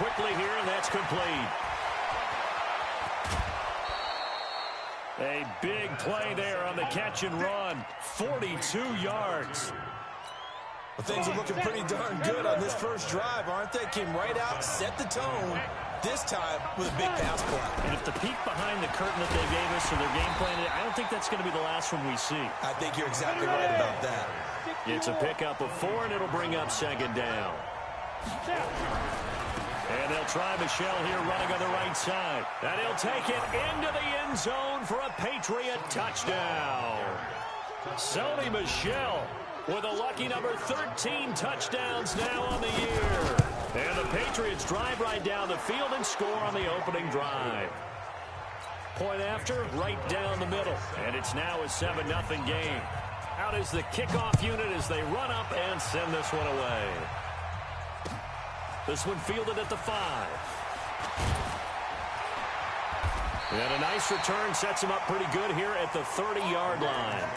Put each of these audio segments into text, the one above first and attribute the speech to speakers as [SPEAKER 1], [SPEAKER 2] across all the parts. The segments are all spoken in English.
[SPEAKER 1] quickly here, and that's complete. A big play there on the catch and run. 42 yards.
[SPEAKER 2] Well, things are looking pretty darn good on this first drive, aren't they? Came right out, set the tone, this time with a big pass play.
[SPEAKER 1] And if the peek behind the curtain that they gave us or their game plan, I don't think that's going to be the last one we see.
[SPEAKER 2] I think you're exactly right about that.
[SPEAKER 1] It's a pickup of 4, and it'll bring up second down. And they'll try Michelle here running on the right side. And he'll take it into the end zone for a Patriot touchdown. Sony Michel with a lucky number 13 touchdowns now on the year. And the Patriots drive right down the field and score on the opening drive. Point after, right down the middle. And it's now a 7-0 game. Out is the kickoff unit as they run up and send this one away. This one fielded at the 5. And a nice return sets him up pretty good here at the 30-yard line.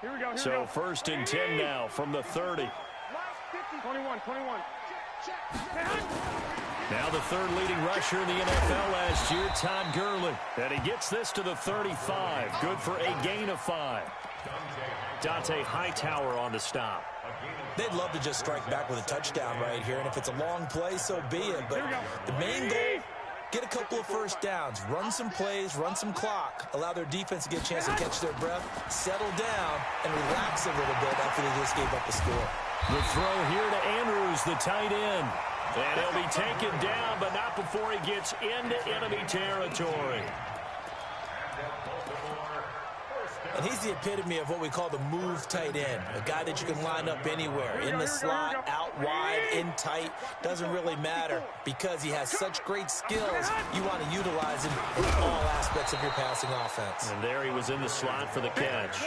[SPEAKER 3] Here we go.
[SPEAKER 1] So first and 10 now from the 30.
[SPEAKER 3] 21.
[SPEAKER 1] Now the third leading rusher in the NFL last year, Todd Gurley. And he gets this to the 35. Good for a gain of 5. Dante Hightower on the stop.
[SPEAKER 2] They'd love to just strike back with a touchdown right here, and if it's a long play, so be it. But the main goal, get a couple of first downs, run some plays, run some clock, allow their defense to get a chance to catch their breath, settle down, and relax a little bit after they just gave up the score.
[SPEAKER 1] The throw here to Andrews, the tight end. And he'll be taken down, but not before he gets into enemy territory.
[SPEAKER 2] And he's the epitome of what we call the move tight end, a guy that you can line up anywhere, in the slot, out wide, in tight, doesn't really matter because he has such great skills. You want to utilize him in all aspects of your passing offense.
[SPEAKER 1] And there he was in the slot for the catch.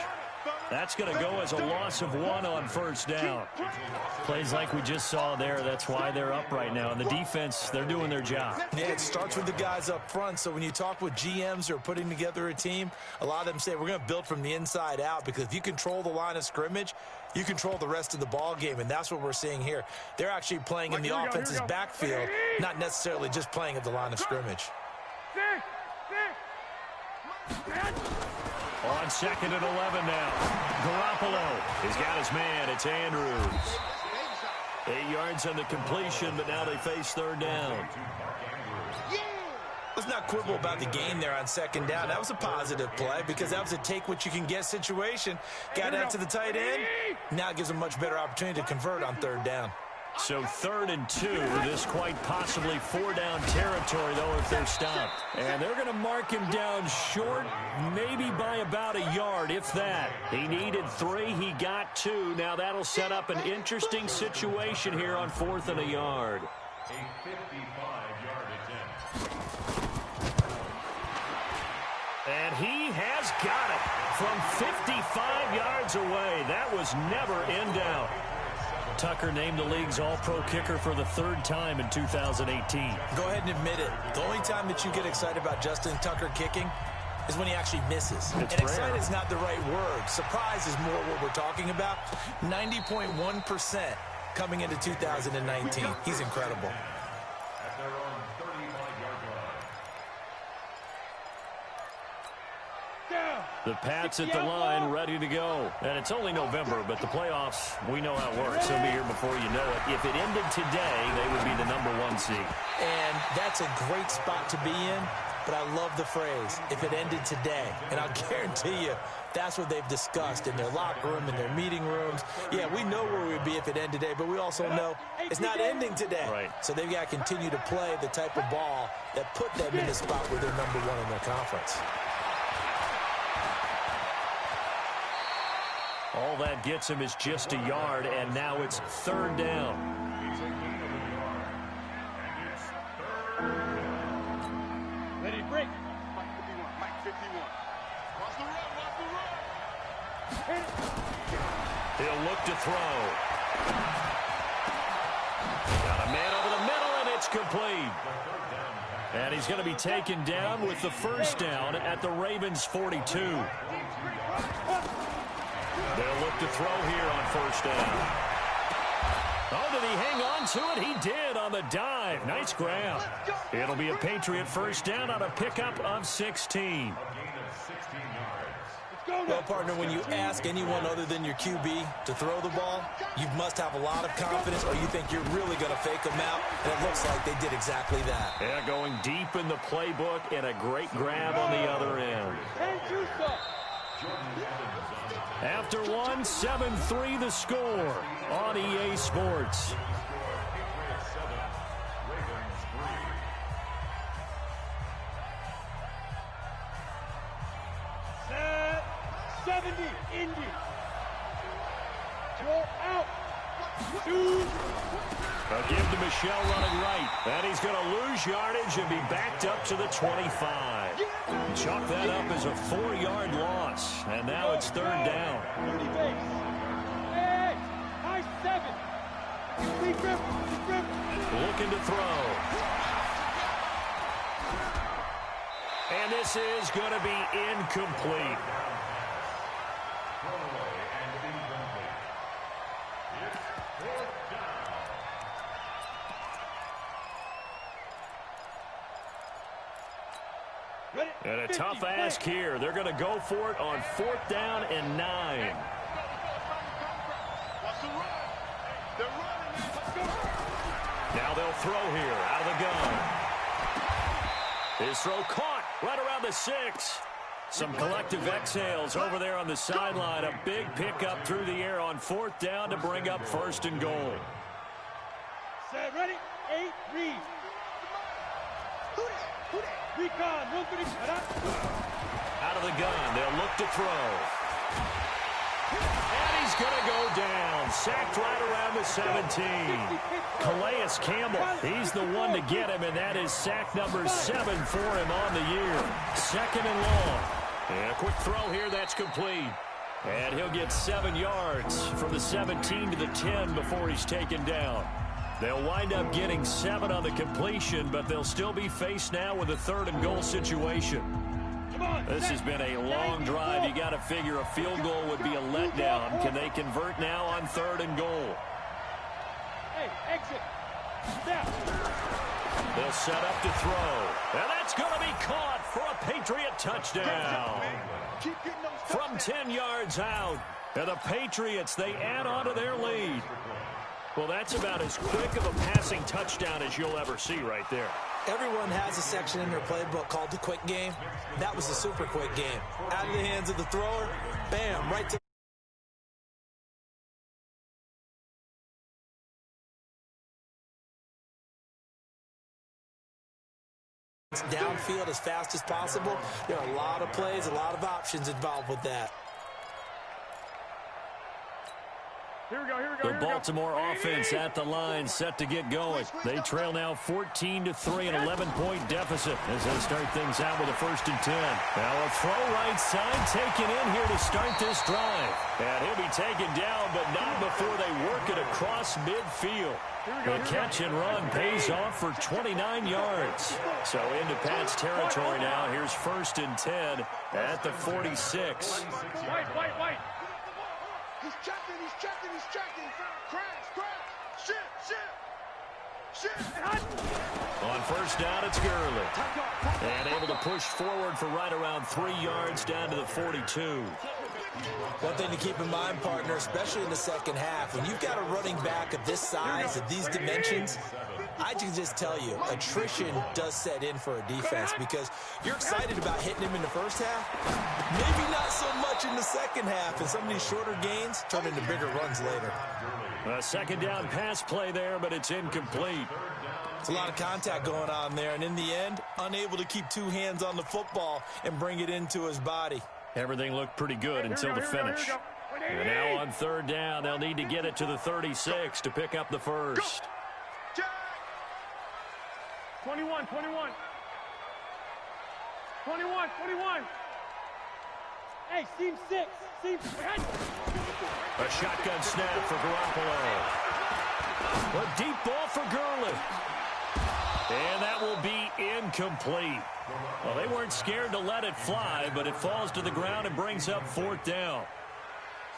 [SPEAKER 1] That's going to go as a loss of 1 on first down. Plays like we just saw there, that's why they're up right now. And the defense, they're doing their job.
[SPEAKER 2] Yeah, it starts with the guys up front. So when you talk with GMs who are putting together a team, a lot of them say we're going to build from the inside out, because if you control the line of scrimmage, you control the rest of the ball game, and that's what we're seeing here. They're actually playing in the offense's backfield, not necessarily just playing at the line of scrimmage.
[SPEAKER 1] On second and 11 now. Garoppolo has got his man. It's Andrews. 8 yards on the completion, but now they face third down.
[SPEAKER 2] Let's not quibble about the gain there on second down. That was a positive play because that was a take-what-you-can-get situation. Got out to the tight end. Now it gives them a much better opportunity to convert on third down.
[SPEAKER 1] So 3rd and 2, this quite possibly 4-down territory, though, if they're stopped. And they're going to mark him down short, maybe by about a yard, if that. He needed 3, he got 2. Now that'll set up an interesting situation here on 4th and a yard.
[SPEAKER 4] A 55-yard attempt.
[SPEAKER 1] And he has got it from 55 yards away. That was never in doubt. Tucker named the league's all-pro kicker for the 3rd time in 2018.
[SPEAKER 2] Go ahead and admit it. The only time that you get excited about Justin Tucker kicking is when he actually misses. And excited is not the right word. Surprise is more what we're talking about. 90.1% coming into 2019. He's incredible.
[SPEAKER 4] At their own 35-yard line.
[SPEAKER 1] The Pats at the line, ready to go. And it's only November, but the playoffs, we know how it works. They'll be here before you know it. If it ended today, they would be the #1 seed.
[SPEAKER 2] And that's a great spot to be in, but I love the phrase, if it ended today. And I'll guarantee you, that's what they've discussed in their locker room, in their meeting rooms. Yeah, we know where we'd be if it ended today, but we also know it's not ending today.
[SPEAKER 1] Right.
[SPEAKER 2] So they've got to continue to play the type of ball that put them in the spot where they're #1 in their conference.
[SPEAKER 1] All that gets him is just a yard, and now it's 3rd down.
[SPEAKER 3] Ready to break.
[SPEAKER 5] Mike 51. Watch the run.
[SPEAKER 1] He'll look to throw. complete. And he's going to be taken down with the first down at the Ravens' 42. They'll look to throw here on first down. Oh, did he hang on to it? He did on the dive. Nice grab. It'll be a Patriot first down on a pickup of 16.
[SPEAKER 2] Well, partner, when you ask anyone other than your QB to throw the ball, you must have a lot of confidence, or you think you're really going to fake them out, and it looks like they did exactly that.
[SPEAKER 1] Yeah, going deep in the playbook and a great grab on the other end. After one, 7-3 the score on EA Sports.
[SPEAKER 3] Set 70, Indy. Go out. Two.
[SPEAKER 1] A give to Michelle running right. And he's going to lose yardage and be backed up to the 25. Chalk that up as a 4-yard loss. And now it's third down.
[SPEAKER 3] 30 base. Hey, high 7. Big grip.
[SPEAKER 1] Looking to throw. And this is going to be incomplete. And a tough ask here. They're going to go for it on 4th down and 9. Now they'll throw here out of the gun. His throw caught right around the 6. Some collective exhales over there on the sideline. A big pickup through the air on 4th down to bring up 1st and goal.
[SPEAKER 3] Set, ready? 8, read. Recon, 130.
[SPEAKER 1] Out of the gun, they'll look to throw. And he's going to go down. Sacked right around the 17. Calais Campbell, he's the one to get him, and that is sack number 7 for him on the year. 2nd and long. And a quick throw here, that's complete. And he'll get 7 yards from the 17 to the 10 before he's taken down. They'll wind up getting 7 on the completion, but they'll still be faced now with a 3rd and goal situation. This has been a long drive. You got to figure a field goal would be a letdown. Can they convert now on 3rd and goal?
[SPEAKER 3] Hey, exit. Step.
[SPEAKER 1] They'll set up to throw. And that's going to be caught for a Patriot touchdown. From 10 yards out. And the Patriots, they add on to their lead. Well, that's about as quick of a passing touchdown as you'll ever see right there.
[SPEAKER 2] Everyone has a section in their playbook called the quick game. That was a super quick game. Out of the hands of the thrower, bam, right to downfield as fast as possible. There are a lot of plays, a lot of options involved with that.
[SPEAKER 3] Here we go.
[SPEAKER 1] The Baltimore offense at the line, set to get going. They trail now 14-3, an 11-point deficit as they start things out with a 1st and 10. Now a throw right side taken in here to start this drive. And he'll be taken down, but not before they work it across midfield. The catch and run pays off for 29 yards. So into Pat's territory now. Here's 1st and 10 at the 46.
[SPEAKER 3] White.
[SPEAKER 5] He's checking. Crash. Shit.
[SPEAKER 1] On 1st down, it's Gurley. And able to push forward for right around 3 yards down to the 42.
[SPEAKER 2] One thing to keep in mind, partner, especially in the second half, when you've got a running back of this size, of these dimensions, I can just tell you, attrition does set in for a defense because you're excited about hitting him in the first half, maybe not so much in the second half, and some of these shorter gains turn into bigger runs later.
[SPEAKER 1] A 2nd down pass play there, but it's incomplete.
[SPEAKER 2] It's a lot of contact going on there, and in the end, unable to keep 2 hands on the football and bring it into his body.
[SPEAKER 1] Everything looked pretty good until the finish. And now on 3rd down, they'll need to get it to the 36 to pick up the first.
[SPEAKER 3] 21. Hey, seam 6.
[SPEAKER 1] A shotgun snap for Garoppolo. A deep ball for Gurley. And that will be incomplete. Well, they weren't scared to let it fly, but it falls to the ground and brings up 4th down.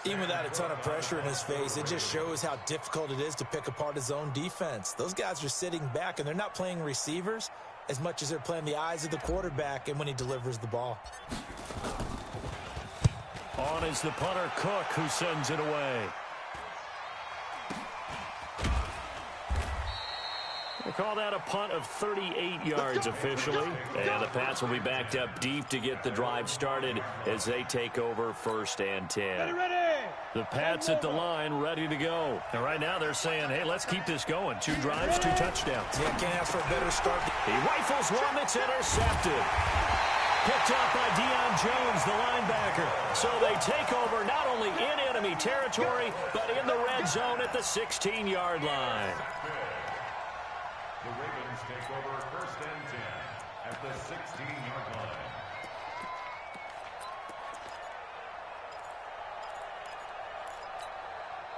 [SPEAKER 2] Even without a ton of pressure in his face, it just shows how difficult it is to pick apart his own defense. Those guys are sitting back, and they're not playing receivers as much as they're playing the eyes of the quarterback and when he delivers the ball.
[SPEAKER 1] On is the punter, Cook, who sends it away. They call that a punt of 38 yards officially. And the Pats will be backed up deep to get the drive started as they take over 1st and 10. The Pats at the line ready to go. And right now they're saying, hey, let's keep this going. 2 drives, 2 touchdowns.
[SPEAKER 2] Yeah, can't ask for a better start.
[SPEAKER 1] He rifles one that's intercepted. Picked up by Deion Jones, the linebacker. So they take over not only in enemy territory, but in the red zone at the 16-yard line.
[SPEAKER 4] The Ravens take over 1st and 10 at the 16-yard line.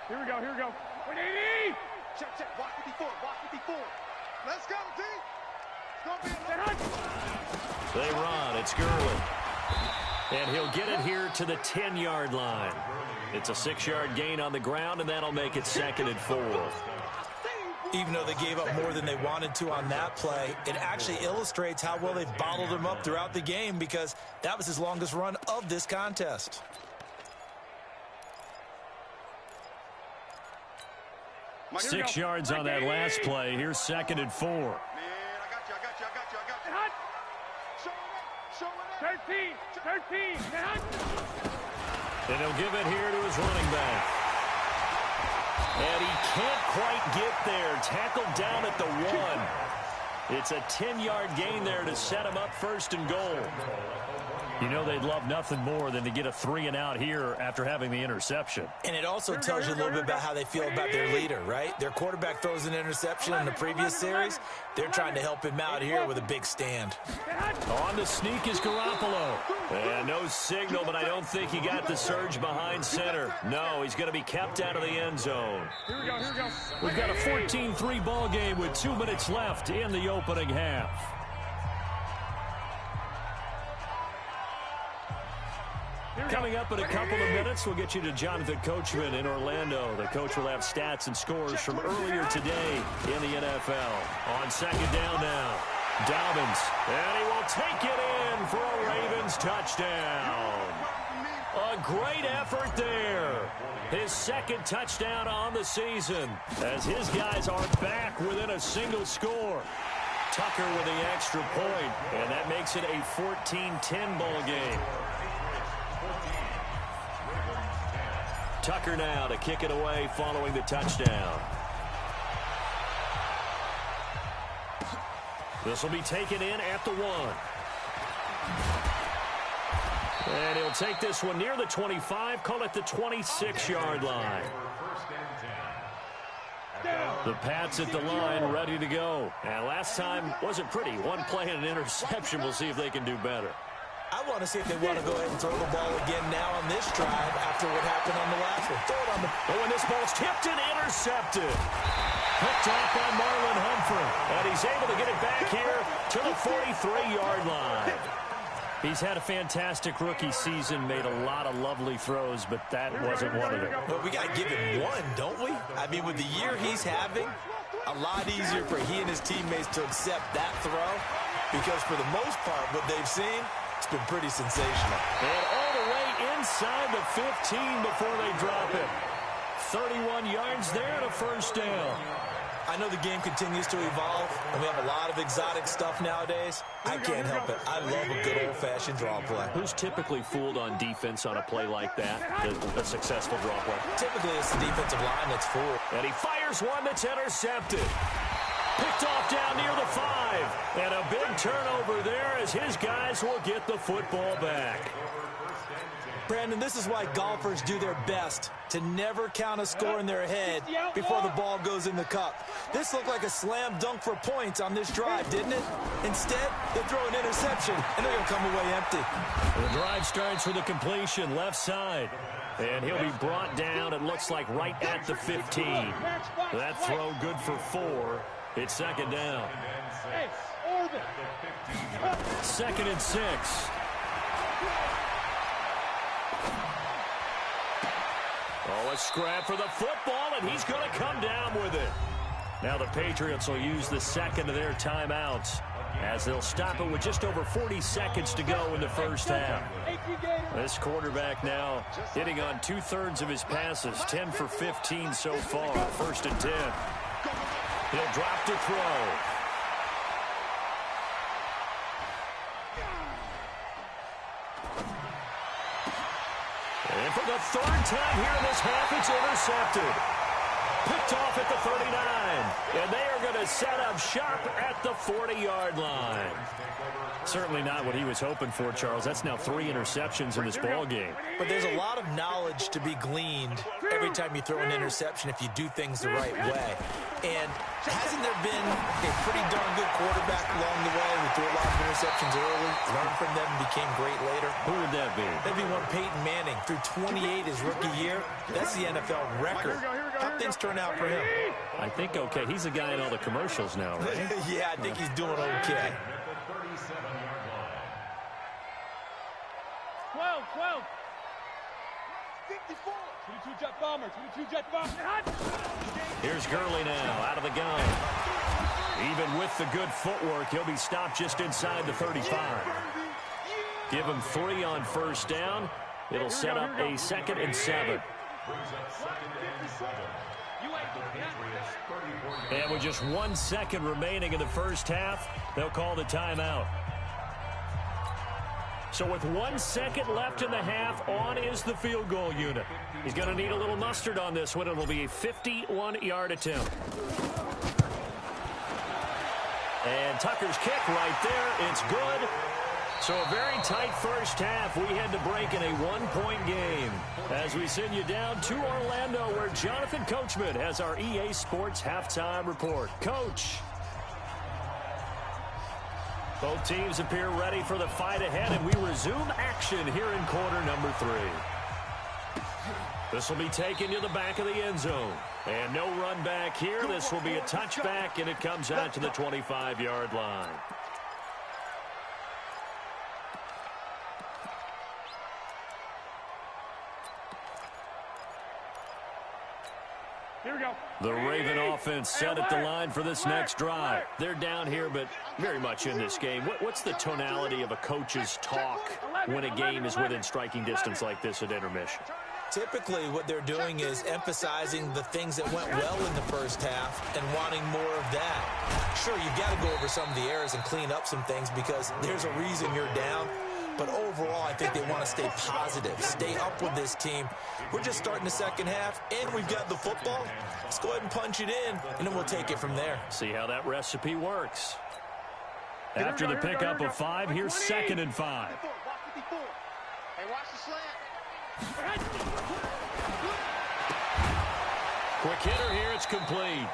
[SPEAKER 3] Here we go, here we go. 180!
[SPEAKER 5] Check, check. Watch me before. Watch me before. Let's go, D. It's going to be a
[SPEAKER 1] They run. It's Gurley. And he'll get it here to the 10-yard line. It's a 6-yard gain on the ground, and that'll make it 2nd and 4.
[SPEAKER 2] Even though they gave up more than they wanted to on that play, it actually illustrates how well they've bottled him up throughout the game because that was his longest run of this contest.
[SPEAKER 3] Mike,
[SPEAKER 1] 6 yards on that last play. Here's 2nd and 4.
[SPEAKER 5] Man, I got you.
[SPEAKER 3] Hut.
[SPEAKER 5] Show it up.
[SPEAKER 3] 13. Hut.
[SPEAKER 1] And he'll give it here to his running back. And he can't quite get there. Tackled down at the 1. It's a 10-yard gain there to set him up 1st and goal. You know they'd love nothing more than to get a 3-and-out here after having the interception.
[SPEAKER 2] And it also tells you a little bit about how they feel about their leader, right? Their quarterback throws an interception in the previous series. They're trying to help him out here with a big stand.
[SPEAKER 1] On the sneak is Garoppolo. And no signal, but I don't think he got the surge behind center. No, he's going to be kept out of the end zone.
[SPEAKER 3] Here we go.
[SPEAKER 1] We've got a 14-3 ball game with 2 minutes left in the opening half. Coming up in a couple of minutes, we'll get you to Jonathan Coachman in Orlando. The coach will have stats and scores from earlier today in the NFL. On 2nd down now, Dobbins, and he will take it in for a Ravens touchdown. A great effort there. His 2nd touchdown on the season as his guys are back within a single score. Tucker with the extra point, and that makes it a 14-10 ball game. Tucker now to kick it away following the touchdown. This will be taken in at the 1. And he'll take this one near the 25, call it the 26-yard line. The Pats at the line ready to go. And last time wasn't pretty. 1 play and an interception. We'll see if they can do better.
[SPEAKER 2] I want to see if they want to go ahead and throw the ball again now on this drive after what happened on the last one. Throw it on the...
[SPEAKER 1] Oh, and this ball's tipped and intercepted. Picked off by Marlon Humphrey. And he's able to get it back here to the 43-yard line. He's had a fantastic rookie season, made a lot of lovely throws, but that wasn't one of them.
[SPEAKER 2] Well, we got to give him one, don't we? I mean, with the year he's having, a lot easier for he and his teammates to accept that throw because for the most part, what they've seen, it's been pretty sensational.
[SPEAKER 1] And all the way inside the 15 before they drop it. 31 yards there and a 1st down.
[SPEAKER 2] I know the game continues to evolve, and we have a lot of exotic stuff nowadays. I can't help it. I love a good old-fashioned draw play.
[SPEAKER 1] Who's typically fooled on defense on a play like that, a successful draw play?
[SPEAKER 2] Typically, it's the defensive line that's fooled.
[SPEAKER 1] And he fires one that's intercepted. Picked off down near the 5. And a big turnover there as his guys will get the football back.
[SPEAKER 2] Brandon, this is why golfers do their best to never count a score in their head before the ball goes in the cup. This looked like a slam dunk for points on this drive, didn't it? Instead, they throw an interception, and they're going to come away empty.
[SPEAKER 1] The drive starts with a completion left side. And he'll be brought down, it looks like, right at the 15. That throw good for 4. It's second down.
[SPEAKER 3] Hey, orbit.
[SPEAKER 1] 2nd and 6. Oh, a scrap for the football, and he's going to come down with it. Now the Patriots will use the second of their timeouts as they'll stop it with just over 40 seconds to go in the first half. This quarterback now hitting on 2/3 of his passes, 10 for 15 so far, 1st and 10. He'll drop to throw. And for the 3rd time here in this half, it's intercepted. Picked off at the 39. And they are going to set up shop at the 40-yard line. Certainly not what he was hoping for, Charles. That's now 3 interceptions in this ball game.
[SPEAKER 2] But there's a lot of knowledge to be gleaned every time you throw an interception if you do things the right way. And hasn't there been a pretty darn good quarterback along the way who threw a lot of interceptions early, learned from them, and became great later?
[SPEAKER 1] Who would that be?
[SPEAKER 2] That'd be one Peyton Manning. Threw 28 his rookie year. That's the NFL record. How things turn out for him?
[SPEAKER 1] I think okay. He's the guy in all the commercials now, right?
[SPEAKER 2] Yeah, I think he's doing okay.
[SPEAKER 3] 12. 54. 22 jet bomber. 22 jet bomber.
[SPEAKER 1] Here's Gurley now out of the gun. Even with the good footwork, he'll be stopped just inside the 35. Give him 3 on first down. It'll set up a 2nd and 7. And with just 1 second remaining in the first half, they'll call the timeout. So with 1 second left in the half, on is the field goal unit. He's going to need a little mustard on this one. It will be a 51-yard attempt. And Tucker's kick right there. It's good. So a very tight first half. We had to break in a 1-point game as we send you down to Orlando, where Jonathan Coachman has our EA Sports halftime report. Coach. Both teams appear ready for the fight ahead, and we resume action here in quarter number 3. This will be taken to the back of the end zone. And no run back here. This will be a touchback, and it comes out to the 25-yard line.
[SPEAKER 3] Here we go.
[SPEAKER 1] The Raven offense set at the line for this next drive. They're down here, but very much in this game. What's the tonality of a coach's talk when a game is within striking distance like this at intermission?
[SPEAKER 2] Typically, what they're doing is emphasizing the things that went well in the first half and wanting more of that. Sure, you've got to go over some of the errors and clean up some things because there's a reason you're down. But overall, I think they want to stay positive, stay up with this team. We're just starting the second half, and we've got the football. Let's go ahead and punch it in, and then we'll take it from there.
[SPEAKER 1] See how that recipe works. After the pickup of 5, here's 2nd and 5.
[SPEAKER 5] Hey, watch the slant.
[SPEAKER 1] Quick hitter here, it's complete.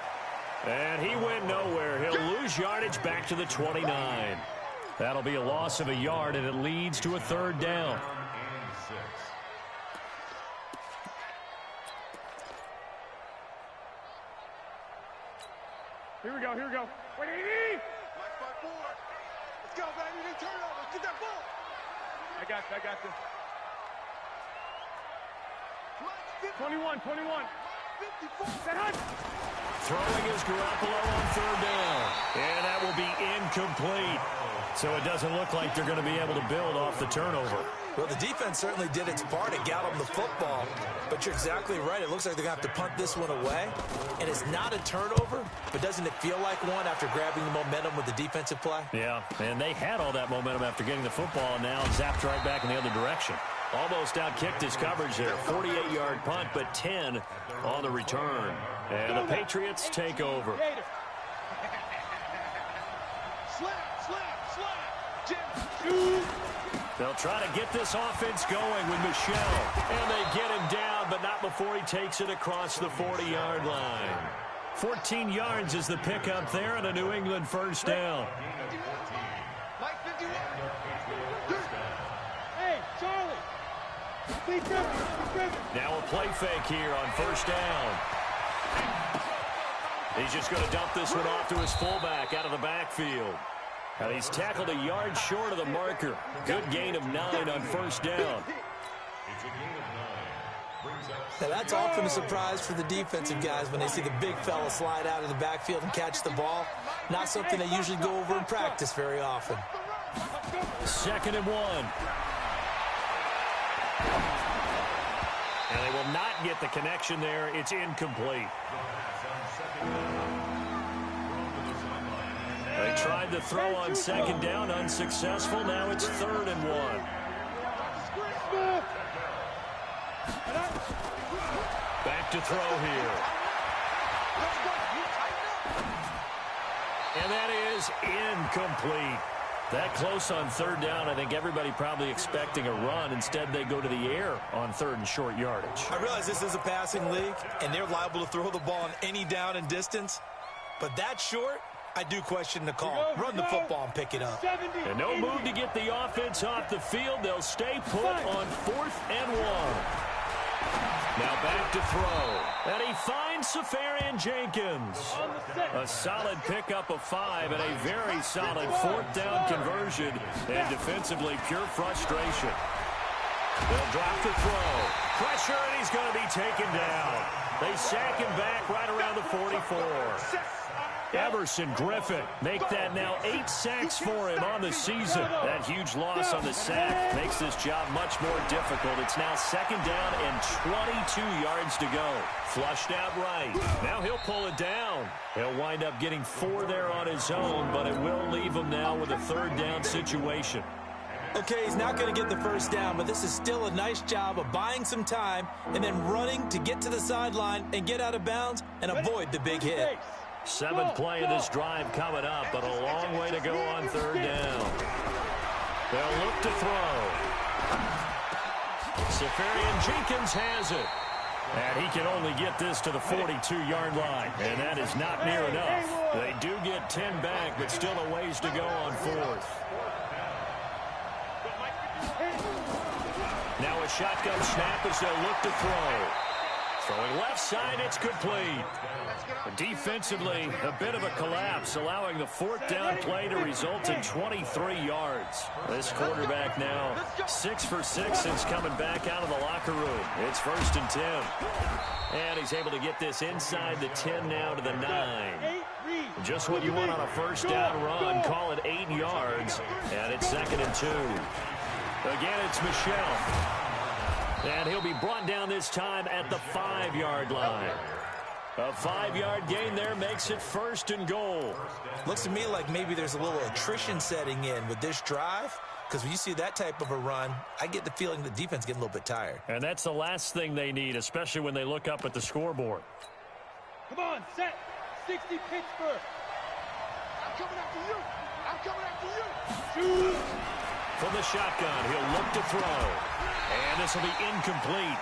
[SPEAKER 1] And he went nowhere. He'll lose yardage back to the 29. That'll be a loss of a yard, and it leads to a 3rd down.
[SPEAKER 3] Here we go. Wait,
[SPEAKER 5] Mike 5-4. Let's go, baby. They turn over. Get that ball.
[SPEAKER 3] I got this. 21. 54. That hunt.
[SPEAKER 1] Throwing is Garoppolo on 3rd down. And that will be incomplete. So it doesn't look like they're going to be able to build off the turnover.
[SPEAKER 2] Well, the defense certainly did its part. It got them the football. But you're exactly right. It looks like they're going to have to punt this one away. And it's not a turnover, but doesn't it feel like one after grabbing the momentum with the defensive play?
[SPEAKER 1] Yeah, and they had all that momentum after getting the football, and now zapped right back in the other direction. Almost outkicked his coverage there. 48-yard punt, but 10 on the return. And the Patriots take over. They'll try to get this offense going with Michel. And they get him down, but not before he takes it across the 40-yard line. 14 yards is the pickup there, and a New England 1st down.
[SPEAKER 3] Hey, Charlie.
[SPEAKER 1] Now a play fake here on 1st down. He's just going to dump this one off to his fullback out of the backfield. And he's tackled a yard short of the marker. Good gain of 9 on first down.
[SPEAKER 4] It's a gain of 9.
[SPEAKER 2] Now, that's often a surprise for the defensive guys when they see the big fella slide out of the backfield and catch the ball. Not something they usually go over in practice very often.
[SPEAKER 1] 2nd and 1. And they will not get the connection there. It's incomplete. They tried to throw on 2nd down, unsuccessful. Now it's 3rd and 1. Back to throw here. And that is incomplete. That close on 3rd down, I think everybody probably expecting a run. Instead, they go to the air on 3rd and short yardage.
[SPEAKER 2] I realize this is a passing league, and they're liable to throw the ball on any down and distance. But that short, I do question the call. Run the football and pick it up.
[SPEAKER 1] And no move to get the offense off the field. They'll stay put on 4th and 1. Now back to throw. And he finds Safarian Jenkins. A solid pickup of 5 and a very solid 4th down conversion. And defensively, pure frustration. They'll drop the throw. Pressure, and he's going to be taken down. They sack him back right around the 44. Everson Griffin make that now 8 sacks for him on the season. That huge loss on the sack makes this job much more difficult. It's now 2nd down and 22 yards to go. Flushed out right. Now he'll pull it down. He'll wind up getting 4 there on his own, but it will leave him now with a 3rd down situation.
[SPEAKER 2] Okay, he's not going to get the 1st down, but this is still a nice job of buying some time and then running to get to the sideline and get out of bounds and avoid the big hit.
[SPEAKER 1] 7th play of this drive coming up, but a long way to go on 3rd down. They'll look to throw. Safarian Jenkins has it. And he can only get this to the 42-yard line. And that is not near enough. They do get 10 back, but still a ways to go on 4th. Now a shotgun snap as they'll look to throw. Throwing left side, it's complete. Defensively, a bit of a collapse, allowing the 4th down play to result in 23 yards. This quarterback now 6 for 6 since coming back out of the locker room. It's 1st and 10. And he's able to get this inside the 10 now to the 9. Just what you want on a 1st down run. Call it 8 yards. And it's 2nd and 2. Again, it's Michel. And he'll be brought down this time at the 5-yard line. A 5-yard gain there makes it 1st and goal.
[SPEAKER 2] Looks to me like maybe there's a little attrition setting in with this drive, because when you see that type of a run, I get the feeling the defense getting a little bit tired.
[SPEAKER 1] And that's the last thing they need, especially when they look up at the scoreboard.
[SPEAKER 3] Come on, set. 60 Pittsburgh.
[SPEAKER 5] I'm coming after you. I'm coming after you.
[SPEAKER 3] Shoot.
[SPEAKER 1] From the shotgun, he'll look to throw. And this will be incomplete.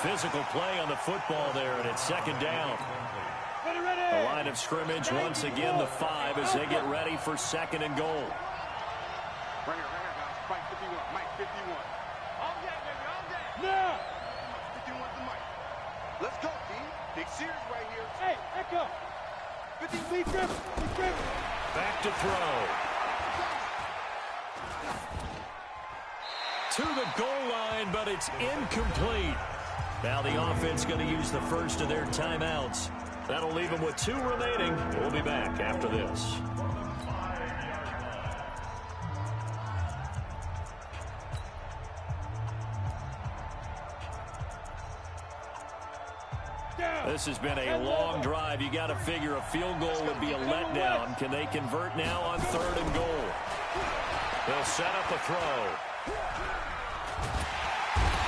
[SPEAKER 1] Physical play on the football there, and it's 2nd down. The line of scrimmage, once again, the 5 as they get ready for 2nd and goal.
[SPEAKER 5] Right here, guys. Mike 51. Mike 51. All day, baby, all day.
[SPEAKER 3] Now.
[SPEAKER 5] 51 to Mike. Let's go, team. Big series right here.
[SPEAKER 3] Hey, Echo. 50 Lee Griffin. Lee Griffin.
[SPEAKER 1] Back to throw. To the goal line, but it's incomplete. Now the offense going to use the first of their timeouts. That'll leave them with 2 remaining. We'll be back after this. This has been a long drive. You got to figure a field goal would be a letdown. Can they convert now on 3rd and goal? They'll set up a throw.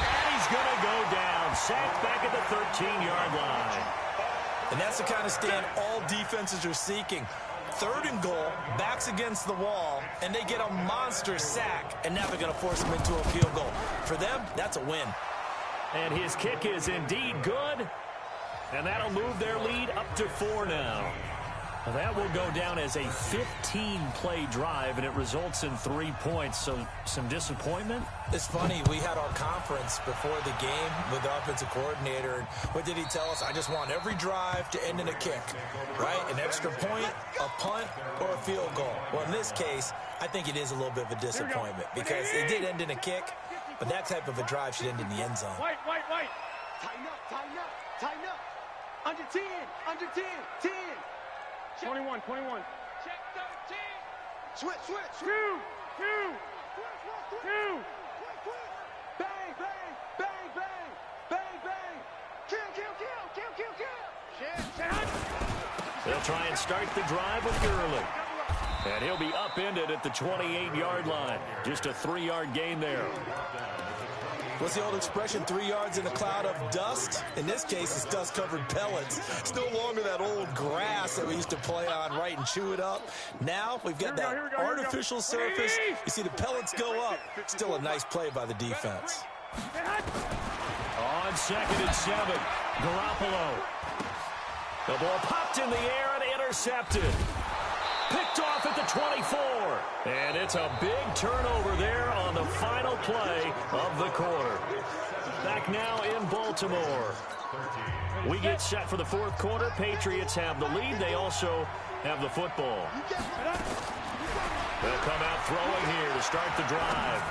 [SPEAKER 1] And he's going to go down. Sacked back at the 13-yard line.
[SPEAKER 2] And that's the kind of stand all defenses are seeking. 3rd and goal, backs against the wall, and they get a monster sack, and now they're going to force them into a field goal. For them, that's a win.
[SPEAKER 1] And his kick is indeed good, and that'll move their lead up to 4 now. Well, that will go down as a 15-play drive, and it results in 3 points. So some disappointment?
[SPEAKER 2] It's funny, we had our conference before the game with the offensive coordinator, and what did he tell us? I just want every drive to end in a kick, right? An extra point, a punt, or a field goal. Well, in this case, I think it is a little bit of a disappointment because it did end in a kick, but that type of a drive should end in the end zone.
[SPEAKER 3] White.
[SPEAKER 5] Tighten up. Under 10, 10.
[SPEAKER 3] 21.
[SPEAKER 5] Check 13. Switch.
[SPEAKER 3] Two.
[SPEAKER 5] Bang. Kill.
[SPEAKER 1] They'll try and start the drive with Gurley. And he'll be upended at the 28-yard line. Just a 3-yard gain there.
[SPEAKER 2] What's the old expression, 3 yards in a cloud of dust? In this case, it's dust-covered pellets. It's no longer that old grass that we used to play on, right, and chew it up. Now we've got that artificial surface. You see the pellets go up. Still a nice play by the defense.
[SPEAKER 1] On 2nd and 7, Garoppolo. The ball popped in the air and intercepted. Picked off at the 24. And it's a big turnover there on the final play of the quarter. Back now in Baltimore. We get set for the 4th quarter. Patriots have the lead. They also have the football. They'll come out throwing here to start the drive.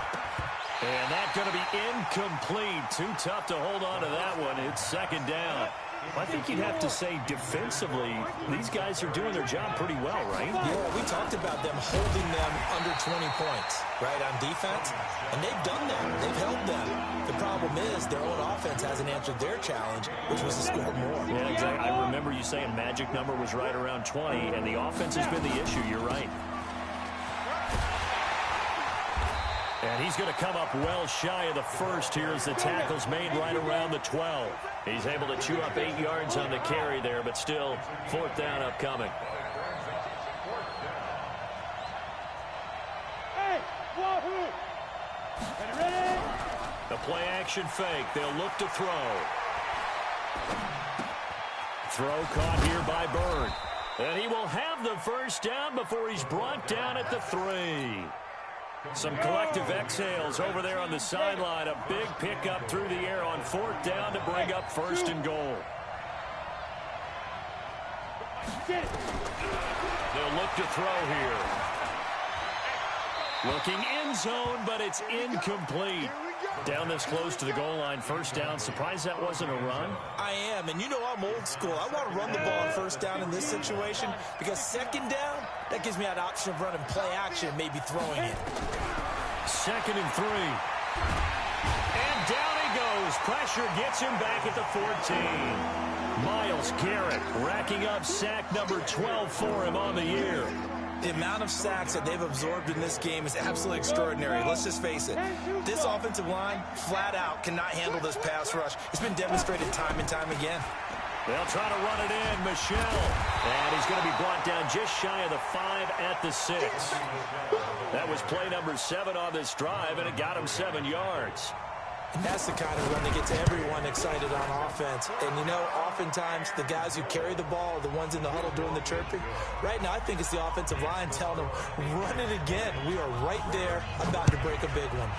[SPEAKER 1] And that's going to be incomplete. Too tough to hold on to that one. It's 2nd down. I think you'd have to say defensively, these guys are doing their job pretty well, right?
[SPEAKER 2] Yeah, we talked about them holding them under 20 points, right, on defense. And they've done that. They've held them. The problem is their own offense hasn't answered their challenge, which was to score more.
[SPEAKER 1] Yeah, exactly. I remember you saying magic number was right around 20, and the offense has been the issue. You're right. And he's going to come up well shy of the first here as the tackle's made right around the 12. He's able to chew up 8 yards on the carry there, but still 4th down upcoming.
[SPEAKER 3] Hey, wahoo! Ready?
[SPEAKER 1] The play action fake. They'll look to throw. Throw caught here by Bird. And he will have the first down before he's brought down at the 3. Some collective exhales over there on the sideline. A big pickup through the air on 4th down to bring up 1st and goal. They'll look to throw here. Looking end zone, but it's incomplete. Down this close to the goal line, 1st down. Surprised that wasn't a run?
[SPEAKER 2] I am, and you know I'm old school. I want to run the ball on 1st down in this situation because 2nd down, that gives me that option of running play action, maybe throwing it.
[SPEAKER 1] 2nd and 3. And down he goes. Pressure gets him back at the 14. Myles Garrett racking up sack number 12 for him on the year.
[SPEAKER 2] The amount of sacks that they've absorbed in this game is absolutely extraordinary. Let's just face it. This offensive line, flat out, cannot handle this pass rush. It's been demonstrated time and time again.
[SPEAKER 1] They'll try to run it in. Michel. And he's going to be brought down just shy of the 5 at the 6. That was play number 7 on this drive, and it got him 7 yards.
[SPEAKER 2] And that's the kind of run that gets everyone excited on offense. And, you know, oftentimes the guys who carry the ball are the ones in the huddle doing the chirping. Right now, I think it's the offensive line telling them, run it again. We are right there about to break a big one.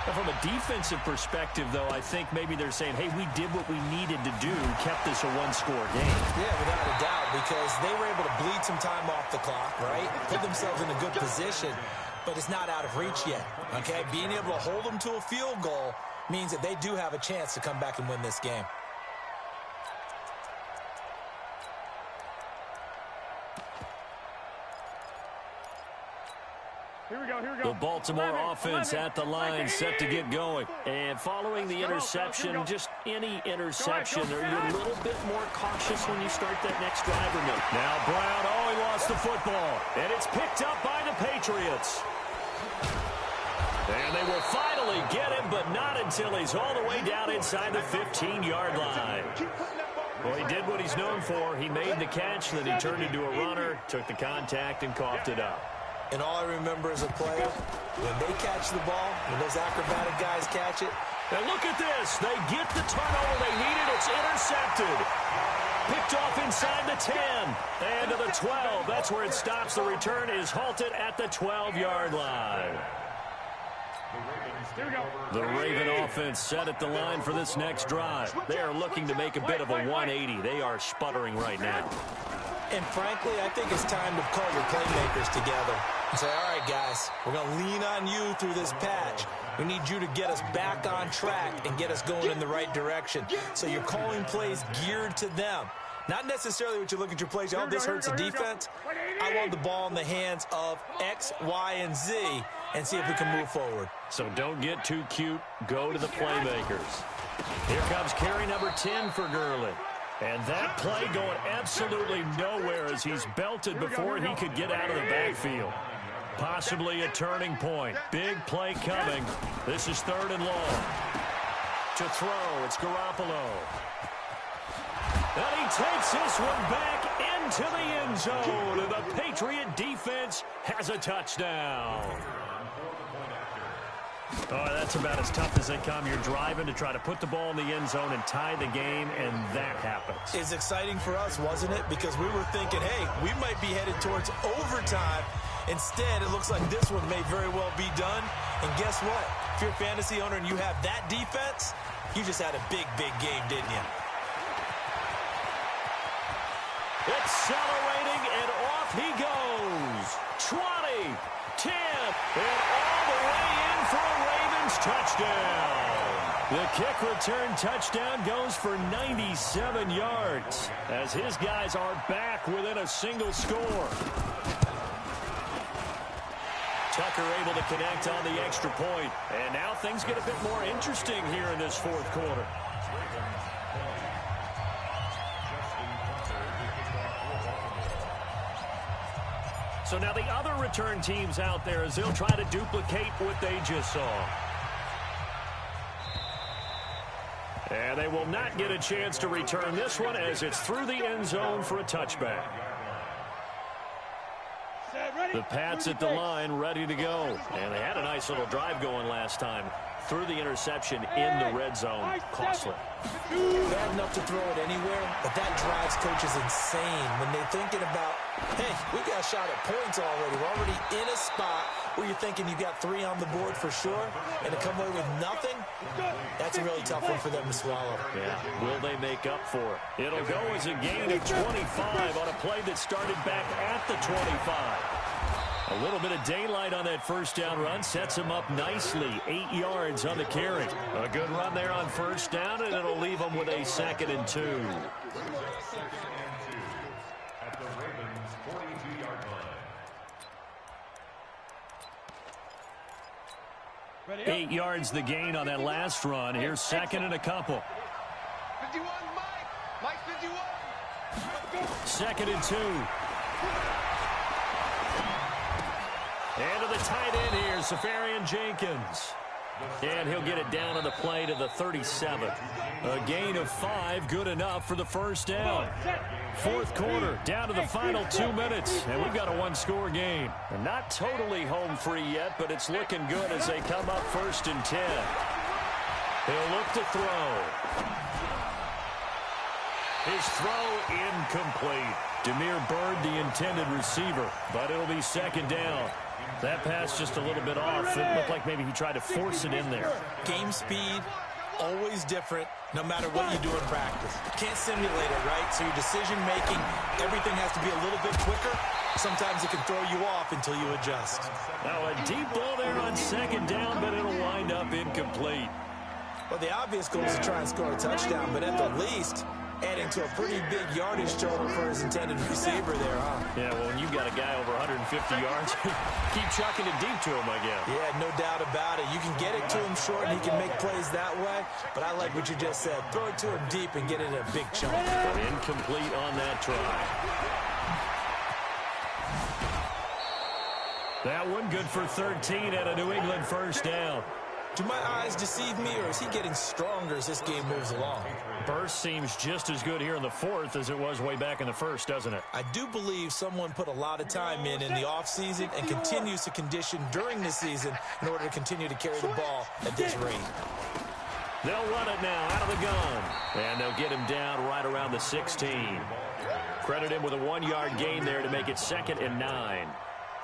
[SPEAKER 1] Now, from a defensive perspective, though, I think maybe they're saying, hey, we did what we needed to do, kept this a one-score game.
[SPEAKER 2] Yeah, without a doubt, because they were able to bleed some time off the clock, right? Put themselves in a good position, but it's not out of reach yet, okay? Being able to hold them to a field goal means that they do have a chance to come back and win this game.
[SPEAKER 3] Here we go.
[SPEAKER 1] The Baltimore offense at the line, set to get going. And following the interception, just any interception, are you a little bit more cautious when you start that next drive or no? Now Brown, he lost the football. And it's picked up by the Patriots. And they will finally get him, but not until he's all the way down inside the 15-yard line. Well, he did what he's known for. He made the catch, then he turned into a runner, took the contact, and coughed it up.
[SPEAKER 2] And all I remember as a player, when they catch the ball, when those acrobatic guys catch it.
[SPEAKER 1] And look at this. They get the turnover they needed. It's intercepted. Picked off inside the 10. And to the 12. That's where it stops. The return is halted at the 12-yard line. The Raven offense set at the line for this next drive. They are looking to make a bit of a 180. They are sputtering right now.
[SPEAKER 2] And frankly, I think it's time to call your playmakers together and say, all right, guys, we're going to lean on you through this patch. We need you to get us back on track and get us going in the right direction. So you're calling plays geared to them. Not necessarily what you look at your plays, oh, this hurts the defense. I want the ball in the hands of X, Y, and Z and see if we can move forward.
[SPEAKER 1] So don't get too cute. Go to the playmakers. Here comes carry number 10 for Gurley. And that play going absolutely nowhere as he's belted before he could get out of the backfield. Possibly a turning point. Big play coming. This is 3rd and long. To throw, it's Garoppolo. And he takes this one back into the end zone. And the Patriot defense has a touchdown. Oh, that's about as tough as they come. You're driving to try to put the ball in the end zone and tie the game, and that happens.
[SPEAKER 2] It's exciting for us, wasn't it? Because we were thinking, hey, we might be headed towards overtime. Instead, it looks like this one may very well be done. And guess what? If you're a fantasy owner and you have that defense, you just had a big, big game, didn't you?
[SPEAKER 1] Accelerating, and off he goes. 20, 10, and all the way in for a Ravens touchdown. The kick return touchdown goes for 97 yards as his guys are back within a single score. Tucker able to connect on the extra point. And now things get a bit more interesting here in this 4th quarter. So now the other return teams out there as they'll try to duplicate what they just saw. And they will not get a chance to return this one as it's through the end zone for a touchback. The Pats at the line ready to go. And they had a nice little drive going last time. Threw the interception in the red zone. Costly.
[SPEAKER 2] Bad enough to throw it anywhere, but that drives coaches insane when they're thinking about, hey, we got a shot at points already. We're already in a spot where you're thinking you got 3 on the board for sure, and to come away with nothing, that's a really tough one for them to swallow.
[SPEAKER 1] Yeah, will they make up for it? It'll go as a gain of 25 on a play that started back at the 25. A little bit of daylight on that first down run sets him up nicely. 8 yards on the carry. A good run there on first down, and it'll leave him with a 2nd and 2.
[SPEAKER 4] At the Ravens' 42-yard line.
[SPEAKER 1] 8 yards the gain on that last run. Here's 2nd and a couple.
[SPEAKER 5] 51, Mike 51.
[SPEAKER 1] 2nd and 2. And to the tight end here, Safarian Jenkins. And he'll get it down on the play to the 37. A gain of 5, good enough for the first down. 4th quarter, down to the final 2 minutes. And we've got a 1-score game. They're not totally home free yet, but it's looking good as they come up 1st and 10. He'll look to throw. His throw incomplete. Damiere Byrd, the intended receiver, but it'll be 2nd down. That pass just a little bit off. It looked like maybe he tried to force it in there.
[SPEAKER 2] Game speed, always different, no matter what you do in practice. Can't simulate it, right? So your decision-making, everything has to be a little bit quicker. Sometimes it can throw you off until you adjust.
[SPEAKER 1] Now a deep ball there on 2nd down, but it'll wind up incomplete.
[SPEAKER 2] Well, the obvious goal is to try and score a touchdown, but at the least, adding to a pretty big yardage total for his intended receiver there, huh?
[SPEAKER 1] Yeah, well, when you've got a guy over 150 yards, keep chucking it deep to him, I guess.
[SPEAKER 2] Yeah, no doubt about it. You can get it to him short, and he can make plays that way, but I like what you just said. Throw it to him deep and get it in a big chunk.
[SPEAKER 1] Incomplete on that try. That one good for 13 at a New England first down.
[SPEAKER 2] Do my eyes deceive me, or is he getting stronger as this game moves along?
[SPEAKER 1] Burst seems just as good here in the 4th as it was way back in the 1st, doesn't it?
[SPEAKER 2] I do believe someone put a lot of time in the offseason and continues to condition during the season in order to continue to carry the ball at this rate.
[SPEAKER 1] They'll run it now out of the gun. And they'll get him down right around the 16. Credit him with a 1-yard gain there to make it 2nd and 9.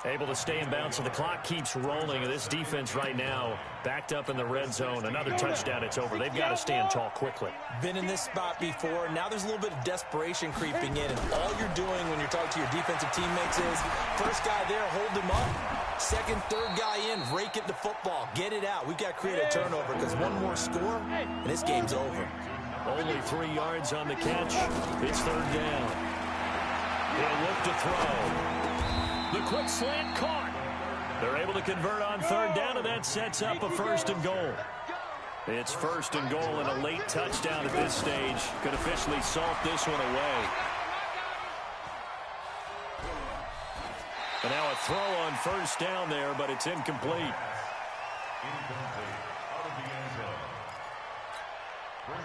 [SPEAKER 1] Able to stay in bounds, so the clock keeps rolling. And this defense right now backed up in the red zone. Another touchdown, it's over. They've got to stand tall quickly.
[SPEAKER 2] Been in this spot before. Now there's a little bit of desperation creeping in. And all you're doing when you're talking to your defensive teammates is, first guy there, hold him up. Second, third guy in, rake it the football. Get it out. We've got to create a turnover because one more score, and this game's over.
[SPEAKER 1] Only 3 yards on the catch. It's 3rd down. He'll look to throw. The quick slant caught. They're able to convert on 3rd down, and that sets up a 1st and goal. It's 1st and goal and a late touchdown at this stage. Could officially salt this one away. And now a throw on 1st down there, but it's incomplete.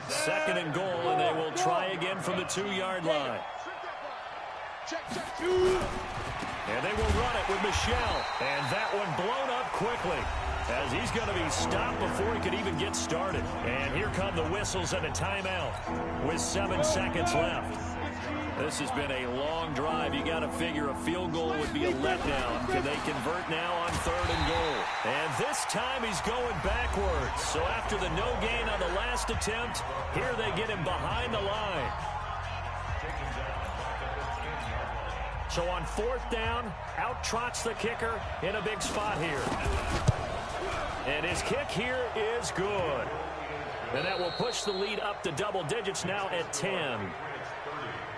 [SPEAKER 1] Second and goal, and they will try again from the 2-yard line. And they will run it with Michel. And that one blown up quickly, as he's going to be stopped before he could even get started. And here come the whistles and a timeout with 7 seconds left. This has been a long drive. You got to figure a field goal would be a letdown. Can they convert now on 3rd and goal? And this time he's going backwards. So after the no gain on the last attempt, here they get him behind the line. So on 4th down, out trots the kicker in a big spot here. And his kick here is good. And that will push the lead up to double digits now at 10.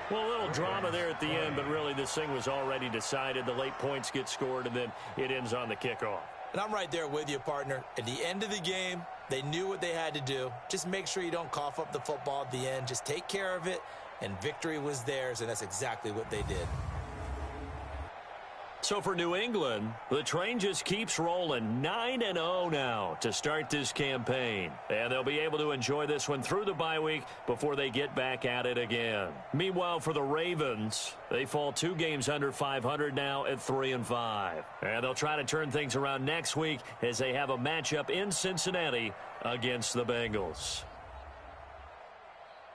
[SPEAKER 1] Well, a little drama there at the end, but really this thing was already decided. The late points get scored, and then it ends on the kickoff.
[SPEAKER 2] And I'm right there with you, partner. At the end of the game, they knew what they had to do. Just make sure you don't cough up the football at the end. Just take care of it, and victory was theirs, and that's exactly what they did.
[SPEAKER 1] So for New England, the train just keeps rolling. 9-0 now to start this campaign. And they'll be able to enjoy this one through the bye week before they get back at it again. Meanwhile, for the Ravens, they fall 2 games under 500 now at 3-5. And they'll try to turn things around next week as they have a matchup in Cincinnati against the Bengals.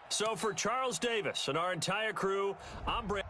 [SPEAKER 1] So for Charles Davis and our entire crew, I'm Brett.